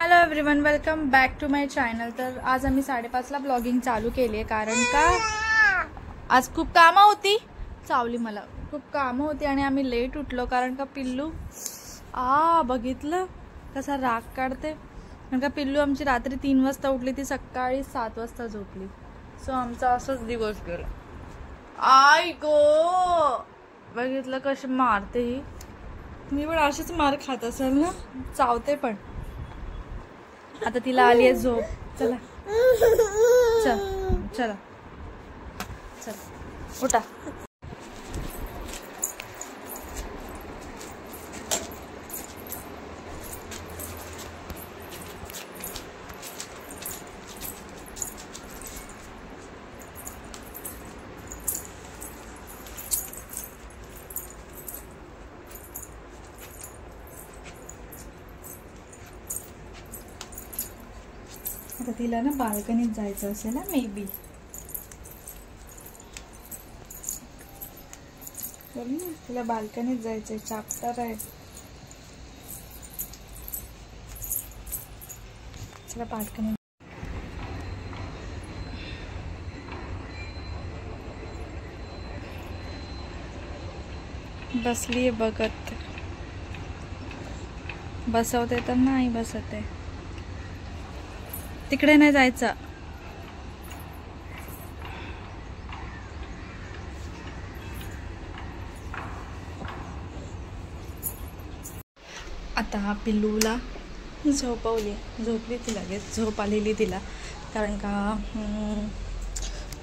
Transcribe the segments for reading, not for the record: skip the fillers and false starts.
Hello everyone, welcome back to my channel. तर आज आम्ही 5:30ला ब्लॉगिंग चालू केली आहे, कारण का आज खूप कामं होती। चावली मला, खूप कामं होती आणि आम्ही लेट उठलो कारण का पिल्लू बघितलं कसा राग काढते। कारण का पिल्लू आमची रात्री 3 वाजता उठली, ती सकाळी 7 वाजता झोपली। सो आमचा असंच दिवस गेला। आई गो, बघितलं कशी मारते ही। मी पण अशीच मार खात असेल ना, चावते पण। आता तिला आली आहे झोप। चला चल चला चल उठा। आता तिला ना बाल्कनीत जायचं असेल ना, मे बी तिला बाल्कनीत जायचंय, चॅप्टर आहे। चला बाल्कनीत बसली बघत, बसवते तर नाही बसते। तिकडे नाही जायचं। आता पिल्लूला झोपवली, झोपली ती लगेच, झोप आलेली तिला। कारण का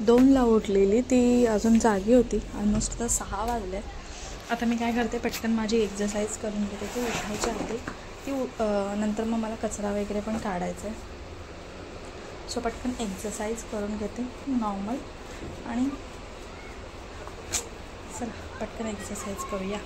2ला उठलेली ती, अजून जागी होती। ऑलमोस्ट 6 वाजले। आता मी काय करते, पटकन माझी एक्सरसाइज करून घेते ती उठायच्या आधी। ती नंतर मग मला कचरा वगैरे पण काढायचा आहे। सो पटकन एक्सरसाइज करून घेते नॉर्मल, आणि चला पटकन एक्सरसाइज करूया।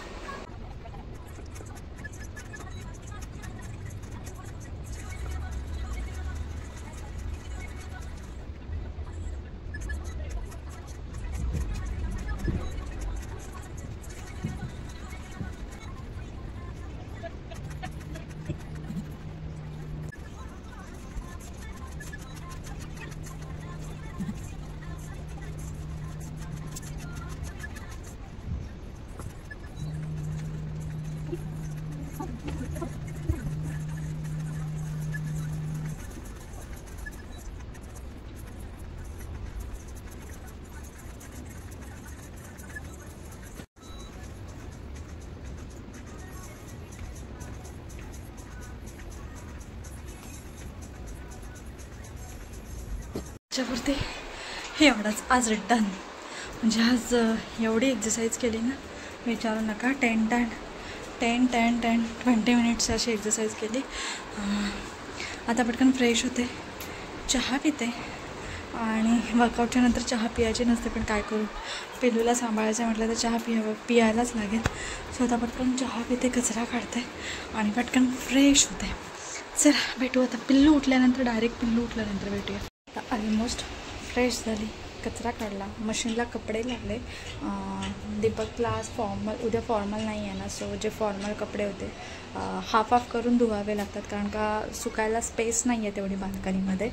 त्याच्यावरती एवढाच आज डन। म्हणजे आज एवढी एक्सरसाइज केली ना, विचारू नका। 20 मिनिट्स अशी एक्सरसाइज केली। आता पटकन फ्रेश होते, चहा पिते। आणि वर्कआउटच्या नंतर चहा पियायची नसते, पण काय करू, पिल्लूला सांभाळायचं म्हटलं तर चहा पियायलाच लागेल। सो आता पटकन चहा पिते, कचरा काढते आणि पटकन फ्रेश होते। चला भेटू आता, पिल्लू उठल्यानंतर, डायरेक्ट पिल्लू उठल्यानंतर भेटूया। आता ऑलमोस्ट फ्रेश झाली, कचरा काढला, मशीनला कपडे लागले। दीपकला आज फॉर्मल, उद्या फॉर्मल नाही आहे ना, सो जे फॉर्मल कपडे होते हाफ करून धुवावे लागतात, कारण का सुकायला स्पेस नाही आहे तेवढी बाल्कनीमध्ये।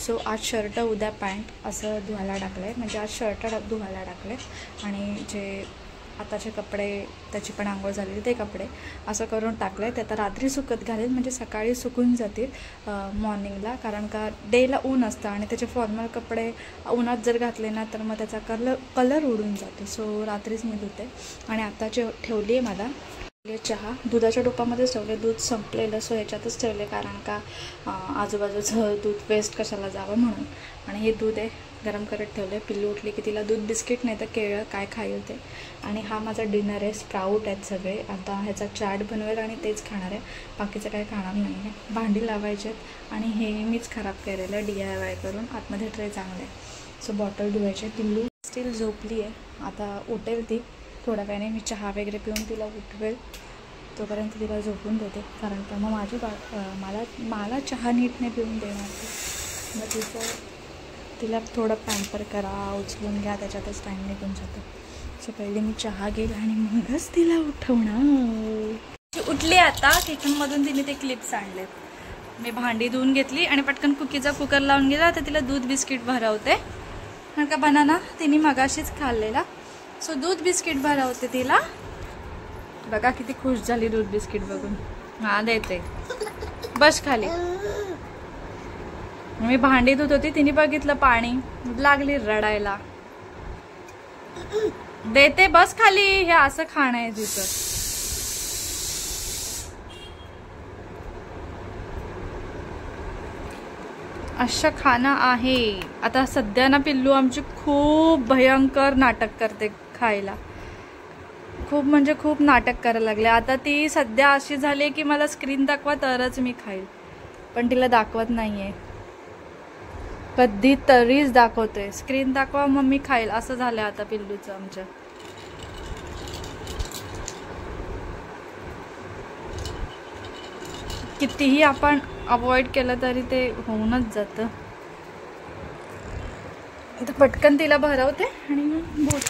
सो आज शर्ट, उद्या पॅन्ट असं धुवायला टाकलं आहे। म्हणजे आज शर्ट धुवायला टाकले, आणि जे आताचे कपडे, त्याची पण आंघोळ झालेली, ते कपडे असं करून टाकलं आहे। ते आता रात्री सुकत घालेल, म्हणजे सकाळी सुकून जातील मॉर्निंगला। कारण का डेला ऊन असतं, आणि त्याचे फॉर्मल कपडे उन्हात जर घातले ना, तर मग त्याचा कलर उडून जातो। सो रात्रीच मी धुते। आणि आता ठेवली आहे मला चहा, दुधाच्या टोपामध्येच ठेवले, दूध संपलेलं, सो ह्याच्यातच ठेवले, कारण का आजूबाजूचं दूध वेस्ट कशाला जावं म्हणून। आणि हे दूध आहे, गरम करत ठेवले। पिल्लू उठली की तिला दूध बिस्किट नाही तर केळं काय खाईल ते। आणि हा माझा डिनर आहे, स्प्राऊट आहेत सगळे। आता ह्याचा चाट बनवेल आणि तेच खाणार आहे, बाकीचं काही खाणार नाही आहे। भांडी लावायचे आहेत, आणि हे मीच खराब केलेलं आहे DIY करून। आतमध्ये ट्रे चांगले आहे, सो बॉटल धुवायचे। पिल्लू स्टील झोपली आहे, आता उठेल ती थोड्या वेळाने। मी चहा वगैरे पिऊन तिला उठवेल, तोपर्यंत तिला झोपून देते। कारण का मग माझी मला चहा नीट नाही पिऊन देणार ती, मग तिला थोडं पॅम्पर करा, उचलून घ्या, त्याच्यातच टाईम निघून जातो। सो पहिले मी चहा घेईल आणि मगच तिला उठवणार। उठली आता, किचनमधून तिने ते क्लिप्स आणले, मी भांडी धुवून घेतली आणि पटकन कुकीचा कुकर लावून गेला. तर तिला दूध बिस्किट भरवते, कारण का बनाना तिने मगाशीच खाल्लेला. सो दूध बिस्किट भरवते तिला. बघा किती खुश झाली दूध बिस्किट बघून. हा देते, बस खाली. मी भांडी धुत होती, तिने बघितलं पाणी, लागली रडायला. देते, बस खाली. हे असं खाणं आहे तिचं. असं खाणं आहे. आता सध्या ना पिल्लू आमची खूप भयंकर नाटक करते खायला. खूप म्हणजे खूप नाटक करायला लागले. आता ती सध्या अशी झाली की मला स्क्रीन दाखवा तरच मी खाईल, पण तिला दाखवत नाहीये. कधी तरीच दाखवते. स्क्रीन दाखवा मग मी खाईल, असं झालंय आता पिल्लूचं आमच्या. कितीही आपण अवॉइड केलं तरी ते होऊनच जातं. आता पटकन तिला भरवते आणि बोल.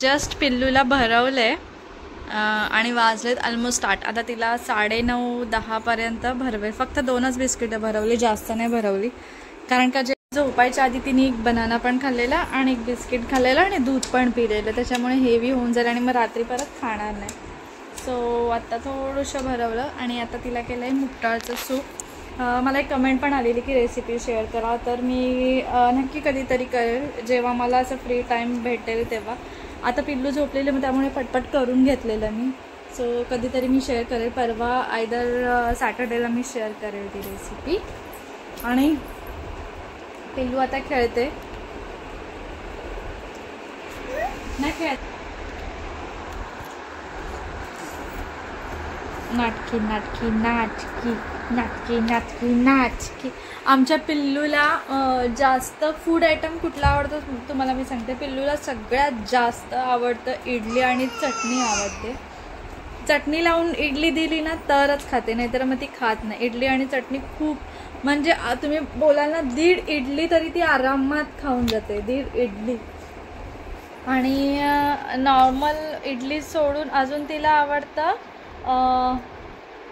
जस्ट पिल्लूला भरवलंय आणि वाजलेत ऑलमोस्ट 8. आता तिला 9:30-10 पर्यंत भरवेल. फक्त 2च बिस्किटं भरवली, जास्त नाही भरवली, कारण का जे झोपायच्या आधी तिने एक बनाना पण खाल्लेला आणि एक बिस्किट खाल्लेला आणि दूध पण पिलेलं, त्याच्यामुळे हेवी होऊन जाईल आणि मग रात्री परत खाणार नाही. सो आत्ता थोडंसं भरवलं आणि आता तिला केलं आहे मुगडाळचं सूप. मला एक कमेंट पण आलेली की रेसिपी शेअर करा, तर मी नक्की कधीतरी करेल जेव्हा मला असं फ्री टाईम भेटेल तेव्हा. आता पिल्लू झोपलेले मग त्यामुळे पटपट करून घेतलेलं मी. सो कधीतरी मी शेअर करेल. परवा आयदर सॅटर्डेला मी शेअर करेल ती रेसिपी. आणि पिल्लू आता खेळते, नाही खेळत. नाटकी नाटकी नाटकी नाटकी नाटकी नाटकी. आमच्या पिल्लूला जास्त फूड आयटम कुठला आवडतो तुम्हाला मी सांगते. पिल्लूला सगळ्यात जास्त आवडतं इडली आणि चटणी आवडते. चटणी लावून इडली दिली ना तरच खाते, नाहीतर मग ती खात नाही. इडली आणि चटणी खूप, म्हणजे तुम्ही बोलाल ना 1.5 इडली तरी ती आरामात खाऊन जाते. 1.5 इडली. आणि नॉर्मल इडली सोडून अजून तिला आवडतं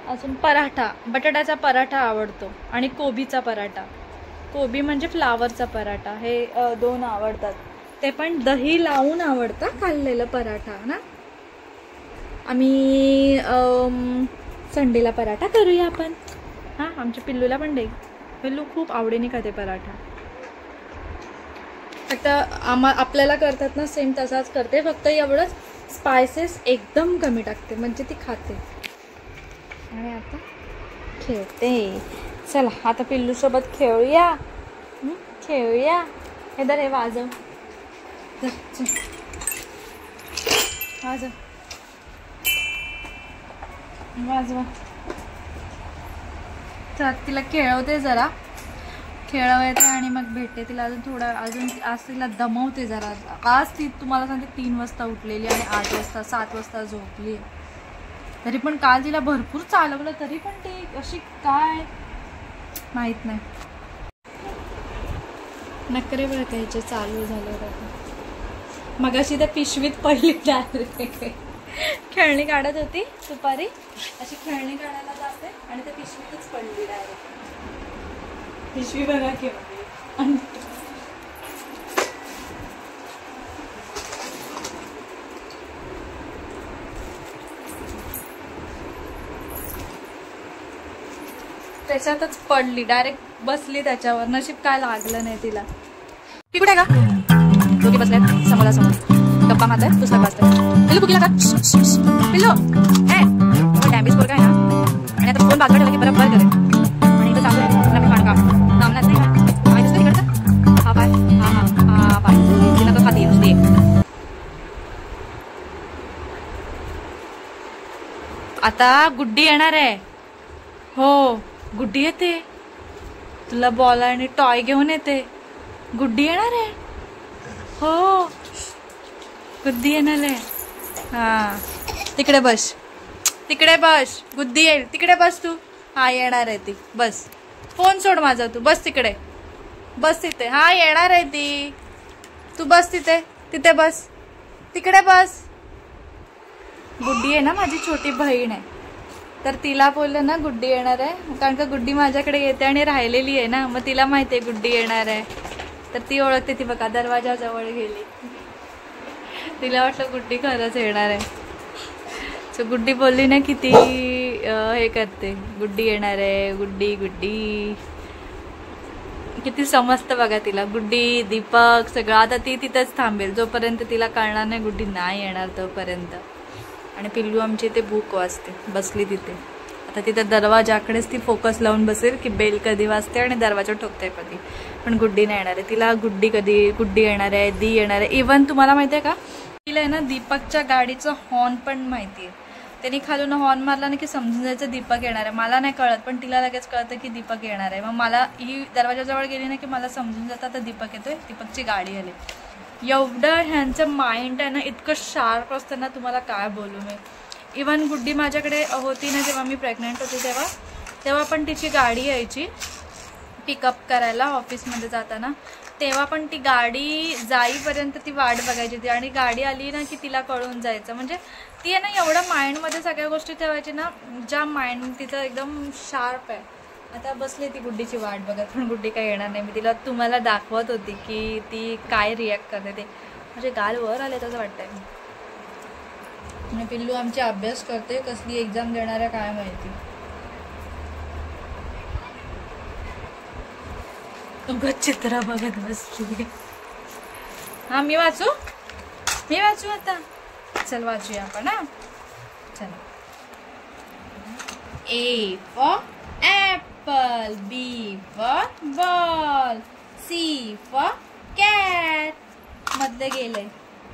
अजून पराठा. बटाट्याचा पराठा आवडतो आणि कोबीचा पराठा. कोबी म्हणजे फ्लावरचा पराठा. हे 2 आवडतात. ते पण दही लावून आवडतं खाल्लेलं पराठा ना. आम्ही संडेला पराठा करूया आपण. हां, आमच्या पिल्लूला पण दे. पिल्लू खूप आवडीने खाते पराठा. फक्त आपल्याला करतात ना सेम तसाच करते, फक्त एवढंच स्पायसेस एकदम कमी टाकते, म्हणजे ती खाते. आणि आता खेळते. चला आता पिल्लूसोबत खेळूया. खेळूया. हे दर हे वाजव. वाजव वाजवा. तर तिला खेळवते, जरा खेळवते आणि मग भेटते तिला. अजून आज तिला दमवते जरा. आज ती तुम्हाला सांगते 3 वाजता उठलेली आणि 8 वाजता 7 वाजता झोपली. तरी पण काल तिला भरपूर चालवलं, तरी पण ती अशी काय माहीत नाही. नखरे बरं त्याचे चालू झालं. मगाशी त्या पिशवीत पडली डायरेक्ट. खेळणी काढत होती दुपारी, अशी खेळणी काढायला जाते आणि त्या पिशवीतच पडली डायरेक्ट. पिशवी बघा केव्हा. त्याच्यातच पडली डायरेक्ट, बसली त्याच्यावर. नशीब काय लागलं नाही तिला. ती कुठे का? दोघे बसल्यात समोरासमोर गप्पा मारतायत, पुस्तक वाचतात. पिल्लू कुकीला का? पिल्लू ए डॅमेज पोरगा आहे ना. आणि आता फोन बाजूला ठेवला की बरोबर करेल. आणि इथं चालू आहे नवीन मांडका सामनाच नाही का? माहिती असतं तिकडचं. हा पाय, हा हा हा पाय तिला तर खाते नुसते. आता गुड्डी येणार आहे. हो गुड्डी येते. तुला बॉल आणि टॉय घेऊन येते. गुड्डी येणार आहे. हो गुड्डी येणार आहे. हा तिकडे बस, तिकडे बस. गुड्डी येईल, तिकडे बस तू. हा येणार आहे ती. बस, फोन सोड माझा, तू बस तिकडे. बस तिथे. हा येणार आहे ती. तू बस तिथे, तिथे बस, तिकडे बस. गुड्डी आहे ना माझी छोटी बहीण आहे. तर तिला बोललं ना गुड्डी येणार आहे, कारण का गुड्डी माझ्याकडे येते आणि राहिलेली आहे ना, मग तिला माहिती आहे गुड्डी येणार आहे, तर ती ओळखते. ती बघा दरवाजाजवळ गेली, तिला वाटलं गुड्डी खरंच येणार आहे. सो गुड्डी बोलली ना की ती हे करते, गुड्डी येणार आहे, गुड्डी गुड्डी. किती समजतं बघा तिला, गुड्डी दीपक सगळं. आता ती तिथंच थांबेल जोपर्यंत तिला कळणार नाही गुड्डी नाही येणार तोपर्यंत. आणि पिल्लू आमची इथे भूक वाजते, बसली तिथे. आता तिथे दरवाजाकडेच ती फोकस लावून बसेल की बेल कधी वाजते आणि दरवाजा ठोकते कधी, पण गुड्डी नाही येणार आहे. तिला गुड्डी येणार आहे, दी येणार आहे. इवन तुम्हाला माहिती आहे का, तिला आहे ना दीपकच्या गाडीचं हॉर्न पण माहिती आहे. त्यांनी खालून हॉर्न मारला ना की समजून जायचं दीपक येणार आहे. मला नाही कळत, पण तिला लगेच कळतं की दीपक येणार आहे. मग मला ही दरवाजाजवळ गेली ना की मला समजून जातं आता दीपक येतोय, दीपकची गाडी आली. एवढं ह्यांचं माइंड आहे ना, इतकं शार्प असतं ना, तुम्हाला काय बोलू मी. इवन गुड्डी माझ्याकडे होती ना जेव्हा मी प्रेग्नंट होती तेव्हा पण तिची गाडी यायची पिकअप करायला ऑफिसमध्ये जाताना. तेव्हा पण ती गाडी जाईपर्यंत ती वाट बघायची ती, आणि गाडी आली ना की तिला कळून जायचं. म्हणजे ती आहे ना एवढं माइंडमध्ये सगळ्या गोष्टी ठेवायची ना, ज्या माइंड तिचं एकदम शार्प आहे. आता बसली ती गुड्डीची वाट बघत, पण गुड्डी काय येणार नाही. मी तिला तुम्हाला दाखवत होती की ती काय रिॲक्ट करते ते. म्हणजे गाल वर आले तसं वाटतंय. आणि पिल्लू आमची अभ्यास करते, कसली एक्झाम देणार आहे काय माहिती. उगाच चित्र बघत बसली. हा मी वाचू आता. चल वाचूया आपण. हा चल. A for apple, B for ball, C for cat मधले गेले,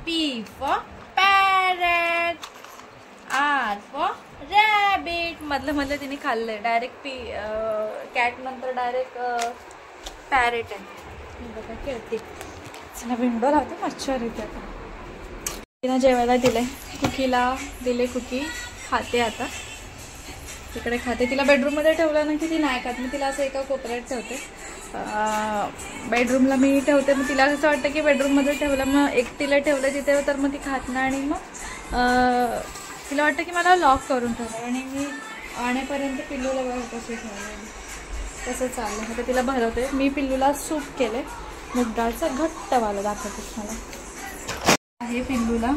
P for parrot, R for rabbit मधलं तिने खाल्लंय. डायरेक्ट कॅट नंतर डायरेक्ट पॅरेट आहे. बघा खेळते. चला विंडो लावते, मच्छर येते. आता तिनं जेवायला दिले, कुकीला दिले, कुकी खाते. आता तिकडे खाते. तिला बेडरूममध्ये ठेवलं ना की ती नाही खात. मी तिला असं एका कोपऱ्यात ठेवते, बेडरूमला मी ठेवते. मग तिला असं वाटतं की बेडरूममध्ये ठेवलं, मग एकटीला ठेवलं तिथे तर मग ती खात नाही. आणि मग तिला वाटतं की मला लॉक करून ठेवलं, आणि मी आणेपर्यंत पिल्लूला बघा कशी ठेवलं. तसं चाललं. आता तिला भरवते. मी पिल्लूला सूप केले मुगडाळचं, घट्टवालं दाखवते मला. आहे पिल्लूला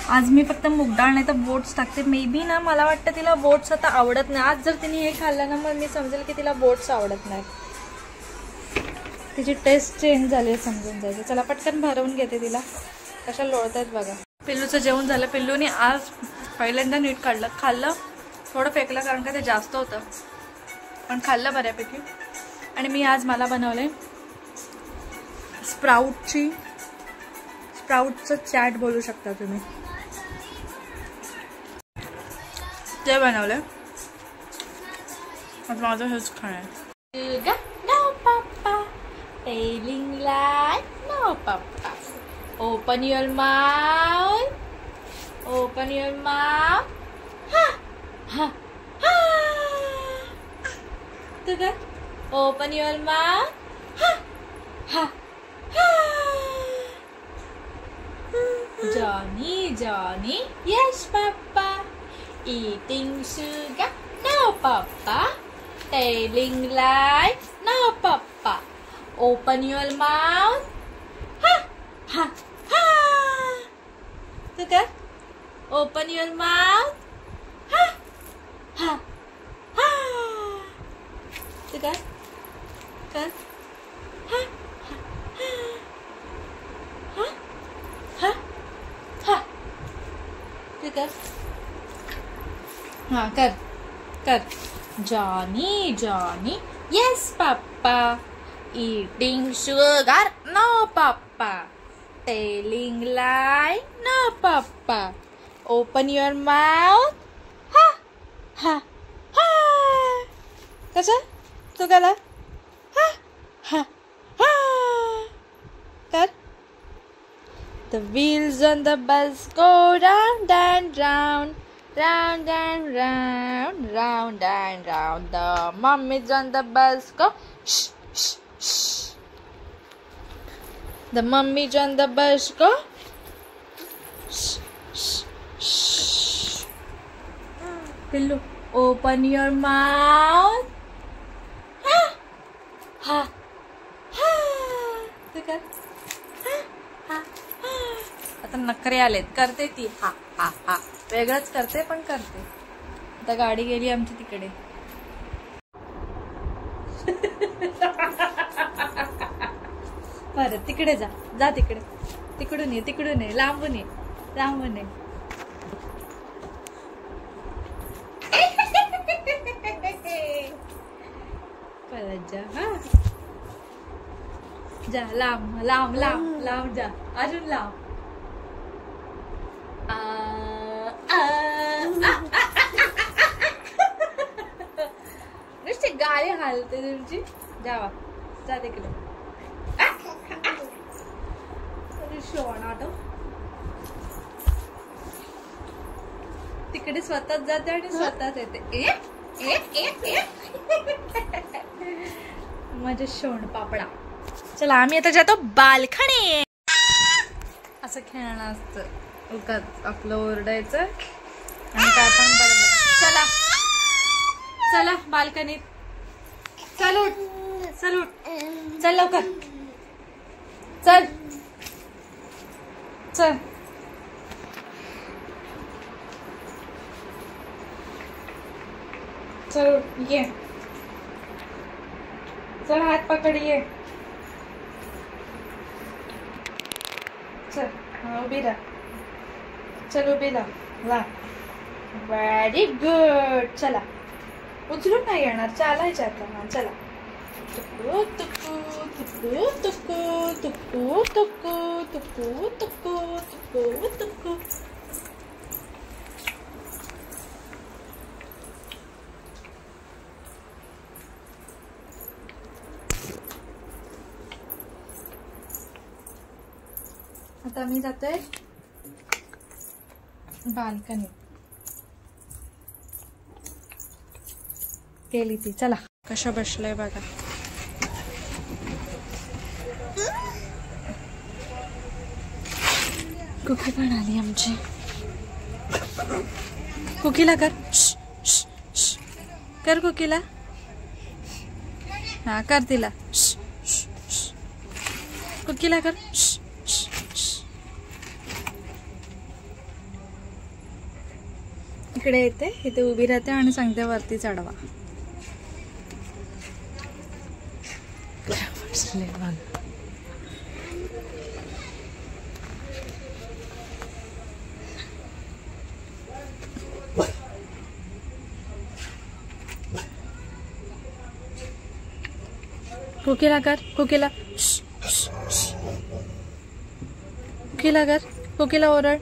आज मी फक्त मुगडाळ नाही तर बोट्स टाकते. मे बी ना मला वाटतं तिला बोट्स आता आवडत नाही. आज जर तिने हे खाल्लं ना मग मी समजेल की तिला बोट्स आवडत नाही. तिची टेस्ट चेंज झाली आहे समजून जायचं. चला पटकन भरवून घेते तिला. कशा लोळत आहेत बघा. पिल्लूचं जेवण झालं. पिल्लूने आज पहिल्यांदा नीट काढलं, खाल्लं, थोडं फेकलं कारण का ते जास्त होतं, पण खाल्लं बऱ्यापैकी. आणि मी आज मला बनवलंय स्प्राउटचं चॅट बोलू शकता तुम्ही, ते बनवलंय. आज माझं हेच खाणं. नो पप्पा टेलिंग लाय, नो पप्पा open your mouth, open your mouth. हा हा हा. तू काय? Open your mouth. हा हा हा. Johnny, Johnny, yes papa. Eating sugar, no papa. Telling lies, no papa. Open your mouth. Ha ha ha. तू काय? Open your mouth. Ha ha ha. तू काय? कर. Ha ha ha. Ha ha ha. तू कर. हाँ कर कर. Johnny, Johnny, yes papa. Eating sugar, no papa. Telling lie, no papa. Open your mouth. Ha ha ha. कसं? तू केला? Ha ha ha. कर. The wheels on the bus go round and round, round and round, round and round. The mummies on the bus go shh shh shh. The mummies on the bus go shh shh shh. पिल्लू open your mouth. हा हा ते कर. आता नखरे आलेत. करते ती हा हा हा. वेगळंच करते पण करते. आता गाडी गेली आमची तिकडे. बरं तिकडे जा. जा तिकडे. तिकडून ये. तिकडून ये. लांबून ये. लांबून ये. परत जा. हा जा. लांब लांब लांब लांब जा. अजून लांब. नुसती गाडी हालते तुमची. जावा. जा तिकडे. तिकडे स्वतःच जाते आणि स्वतःच येते. माझे शोण पापडा. चला आम्ही आता जातो बाल्कनी. असं खेळणं असतं. उगाच आपलं ओरडायचं आणि काय पण बरोबर. चला चला बाल्कनीत. चल उठ. चल उठ. चल लवकर. चल चल. चल ये. चल हात पकड ये. चल उभी राहा. चल उभी राहा. Very good. चला उचलून नाही येणार. चालायचं आता. चला. तुकू तुकू तुकू तुकू तुकू तुकू तुकू तुकू तुकू तुकू. आता मी जातोय बाल्कनीत. गेली ती. चला कशा बसलंय बघा. कुकी पण आली आमची. कुकीला कर. कर कुकीला. हा कर तिला. कुकीला कर. इकडे येते. इथे उभी राहते आणि सांगते वरती चढवा. कुकीला कर. कुकीला. कुकीला कर. कुकीला ओरड.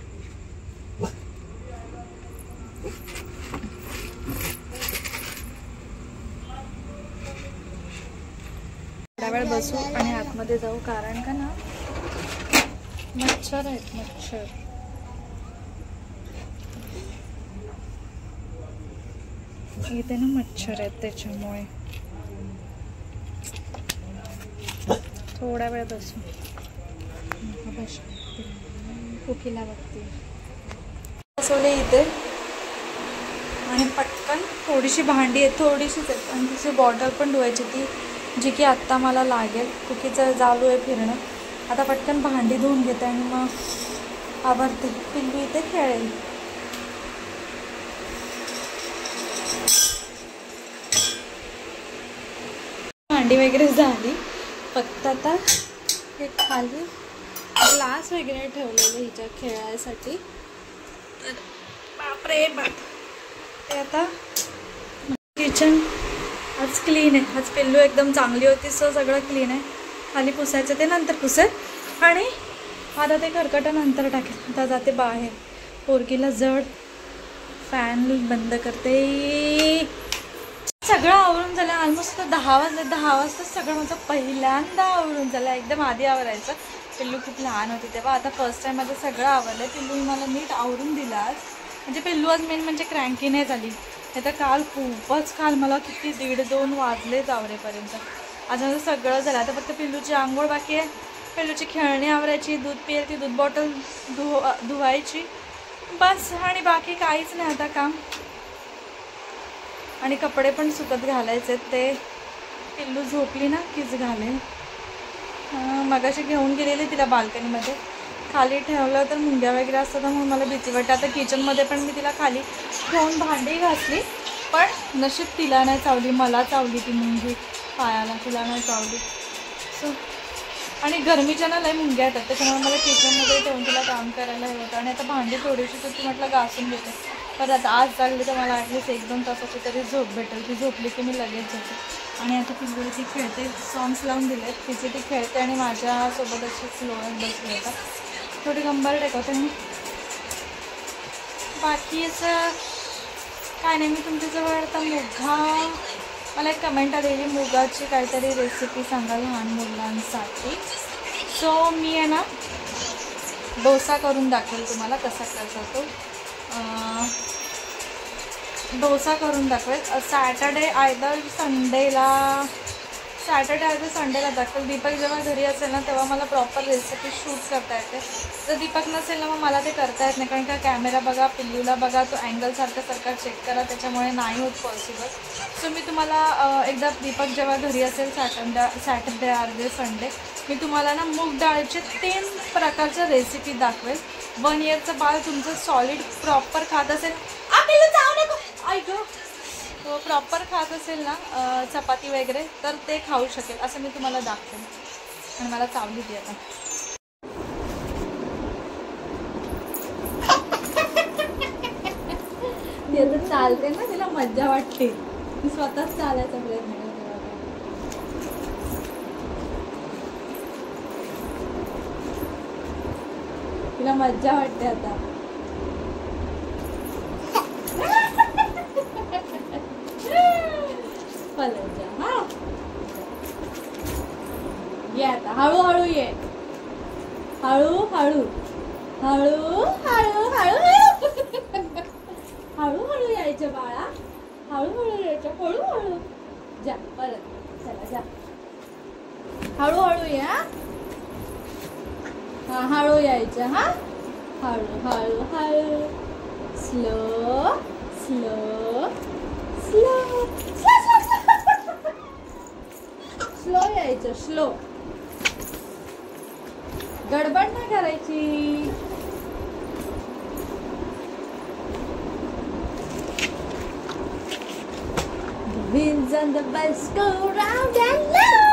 थोडा वेळ बसू आणि आतमध्ये जाऊ. कारण का ना मच्छर आहेत. मच्छर. इथे ना मच्छर आहेत त्याच्यामुळे थोडा वेळ बसू. कुकीला बघते. बसवले इथे आणि पटकन थोडीशी भांडी आहेत. थोडीशीच आहेत आणि तिची बॉटल पण धुवायची ती जी की आत्ता मला लागेल. कुकीचं चालू आहे फिरणं. आता पटकन भांडी धुवून घेते आणि मग आवरते. पिल्लू इथे खेळेल. भांडी वगैरे झाली. फक्त आता हे खाली ग्लास वगैरे ठेवलेले हिच्या खेळायसाठी. तर बापरे बाप. ते आता किचन आज क्लीन आहे. आज पिल्लू एकदम चांगली होती सो सगळं क्लीन आहे. खाली पुसायचं ते नंतर पुसेल. आणि आता ते खरकटं नंतर टाकेल. आता जाते बाहेर. पोरगीला जड. फॅन बंद करते. सगळं आवरून झालं. ऑलमोस्ट 10 वाजले. 10 वाजता सगळं माझं पहिल्यांदा आवरून झालं. एकदम आधी आवरायचं. पिल्लू खूप लहान होती तेव्हा. आता फर्स्ट टाइम माझं सगळं आवरलं. पिल्लू मला नीट आवरून दिला आज. म्हणजे पिल्लू आज मेन म्हणजे क्रँकी नाही झाली. नाही तर काल खूपच मला किती 1:30-2 वाजलेच आवरेपर्यंत. आज माझं सगळं झालं. आता फक्त पिल्लूची आंघोळ बाकी आहे. पिल्लूची खेळणी आवरायची. दूध पिईल ती दूध बॉटल धुवायची बस. आणि बाकी काहीच नाही आता काम. आणि कपडे पण सुकत घालायचे, ते पिल्लू झोपली ना कीच घालेल. मगाशी घेऊन गेलेली तिला बाल्कनीमध्ये, खाली ठेवलं तर मुंग्या वगैरे असतात म्हणून मला भीती वाटते. आता किचनमध्ये पण मी तिला खाली ठेवून भांडी घासली, पण नशीब तिला नाही चावली, मला चावली ती मुंगी पायाला, तिला नाही चावली. सो आणि गरमीच्या ना लय मुंग्या येतात, त्याच्यामुळे मला किचनमध्ये ठेवून तिला काम करायला हे होतं. आणि आता भांडी थोडीशी तर ती म्हटलं घासून घेते, पण आता आज लागली तर मला ॲटलीस्ट 1-2 तासाची तरी झोप भेटेल. ती झोपली की मी लगेच झोपते. आणि आता पिल्लू ती खेळते, सॉंग्स लावून दिले, तिची ती खेळते आणि माझ्यासोबत अशी स्लोअर बसली होता. थोडी कंबर टेकवते मी. बाकी असं काय नाही. मी तुमच्याजवळ आता मला एक कमेंट आलेली, मुगाची काहीतरी रेसिपी सांगा लहान मुलांसाठी. सो मी आहे ना डोसा करून दाखवेल तुम्हाला कसा करायचा तो. डोसा करून दाखवेल सॅटर्डे आयदर संडेला दाखवेल. दीपक जेव्हा घरी असेल ना तेव्हा मला प्रॉपर रेसिपी शूट करता येते. जर दीपक नसेल ना मग मला ते करता येत नाही, कारण का कॅमेरा बघा, पिल्लूला बघा, तो अँगल सारखा चेक करा, त्याच्यामुळे नाही होत पॉसिबल. सो मी तुम्हाला एकदा दीपक जेव्हा घरी असेल सॅटर्डे आर संडे मी तुम्हाला ना मूग डाळीचे 3 प्रकारच्या रेसिपी दाखवेल. 1 इयरचं बाळ तुमचं सॉलिड प्रॉपर खात असेल, प्रॉपर खात असेल ना चपाती वगैरे, तर ते खाऊ शकेल असं मी तुम्हाला दाखवेन. आणि मला चावली ती आता. ती आता चालते ना, तिला मज्जा वाटते, ती स्वतःच चालायचा प्रयत्न करते. तिला मज्जा वाटते आता. ये आता हळूहळू ये, हळूहळू हळूहळू यायचं बाळा, हळूहळू यायचं, हळूहळू जा परत. चला जा, हळूहळू या. हा हळू यायचं, हा हळू स्लो स्लो स्लो स्लो यायचं, स्लो. गडबड नाही करायची. The winds and the bells go round and round.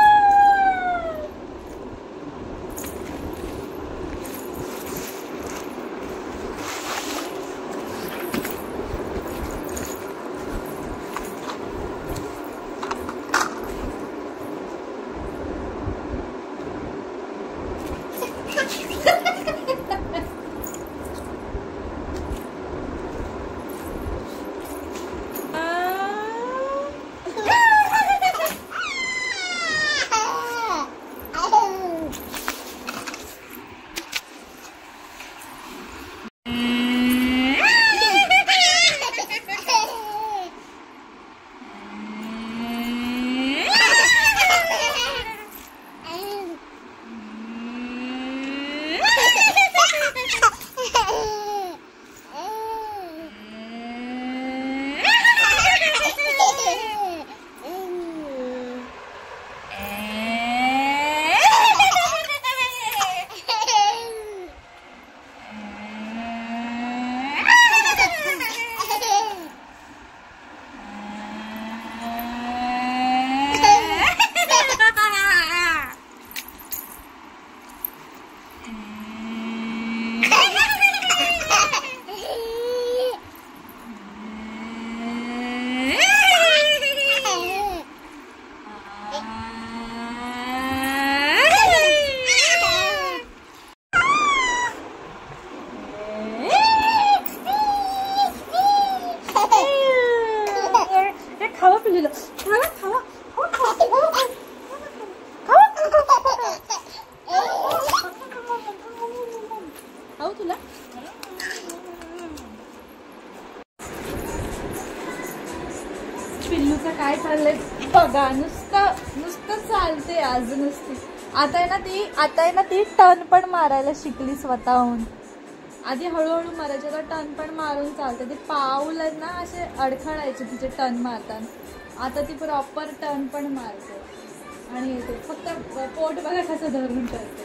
पिल्लूचं काय चाललंय बघा, नुसतं चालते आज नुसती. आता आहे ना ती टर्न पण मारायला शिकली स्वतःहून. आधी हळूहळू मारायचे, आता टर्न पण मारून चालते. ते पाऊल आहेत ना असे अडखळायचे तिचे टर्न मारताना. आता ती प्रॉपर टर्न पण मारते आणि येते. फक्त पोट बघा कसं धरून करते.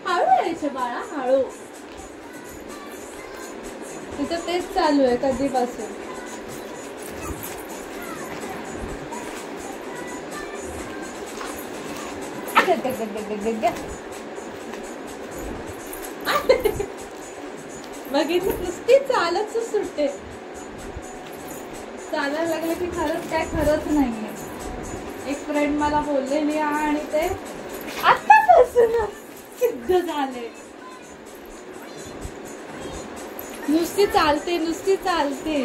हळू यायचे बाळा, हळू. तिचं तेच चालू आहे कधीपासून. बघितलं, नुसती चालत सुटते. चालायला लागले की खरंच काय खरंच नाहीये. एक फ्रेंड मला बोललेली आणि ते आतापासूनच सिद्ध झाले. नुसती चालते, नुसती चालते.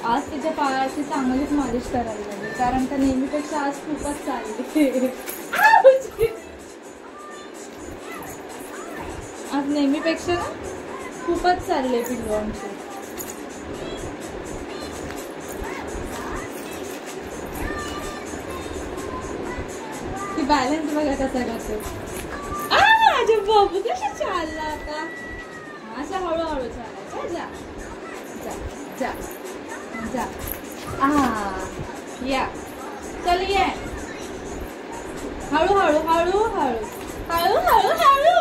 आज तिच्या पायाची चांगलीच मालिश करायला लागली, कारण का नेहमीपेक्षा आज खूपच चालली. आज नेहमीपेक्षा ना खूपच चालले पिल्लू आमची. ती बॅलन्स बघा कसा करतो. माझे बाबू कशा चालला आता. अशा हळूहळू चालायचा. जा जा जा जा. या चल ये. हळूहळू हळूहळू हळूहळू हळू.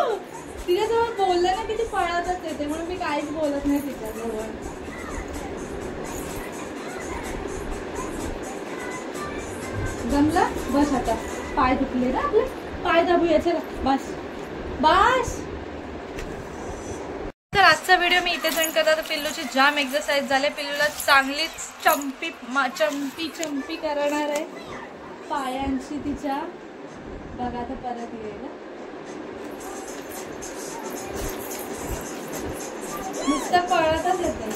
तिच्याजवळ बोललं ना की ती पळतच येते, म्हणून मी काहीच बोलत नाही तिच्याजवळ. जमला बस आता. पाय दुखले ना आपले, पाय दाबूया. चला बस बस. तर आजचा व्हिडिओ मी इथे सेंड करता. तर पिल्लूची जाम एक्सरसाइज झाले. पिल्लूला चांगलीच चंपी चंपी चंपी करणार आहे पायांची तिच्या. बघा आता परत येईल. नुसतं पळतच येते.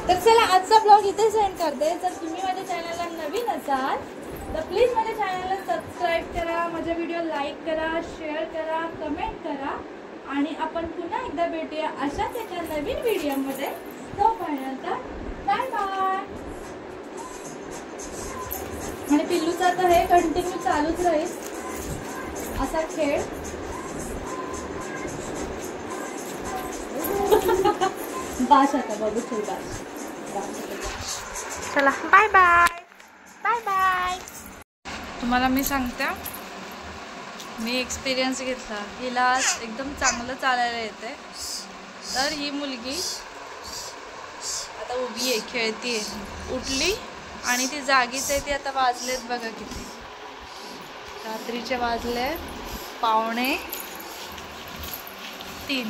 तर चला आजचा ब्लॉग इथे सेंड करते. जर तुम्ही माझ्या चॅनलला नवीन असाल तर प्लीज माझ्या चॅनलला सबस्क्राईब करा, माझा व्हिडिओ लाईक करा, शेअर करा, कमेंट करा आणि आपण पुन्हा एकदा भेटूया अशाच एका नवीन व्हिडिओमध्ये. तोपर्यंत बाय बाय. आणि पिल्लूचा आता हे कंटिन्यू चालूच राहील असा खेळ. बास आता बघू. चल बास. चला बाय बाय. Bye bye. तुम्हाला मी सांगते, मी एक्सपिरियन्स घेतला. हिला एकदम चांगलं चालायला येते. तर ही मुलगी आता उभी आहे, खेळतीये. उठली आणि ती जागीच आहे. ती आता वाजलेत बघा किती. रात्रीचे वाजले 2:45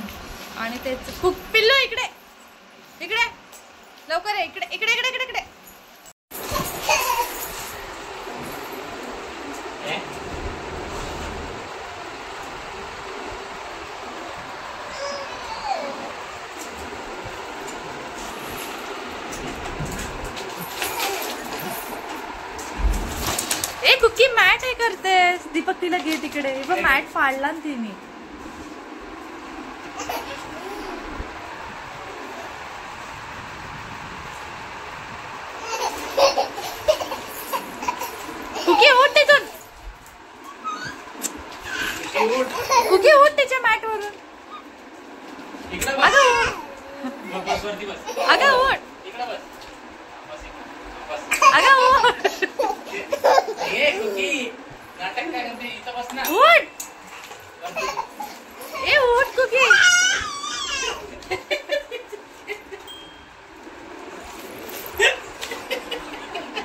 आणि तेच खूप. पिल्लू इकडे इकडे लवकर आहे. इकडे इकडे इकडे इकडे इकडे. ए कुकी मॅट हे करतेस. दीपक तिला घे तिकडे. मॅट फाडला ना तिने.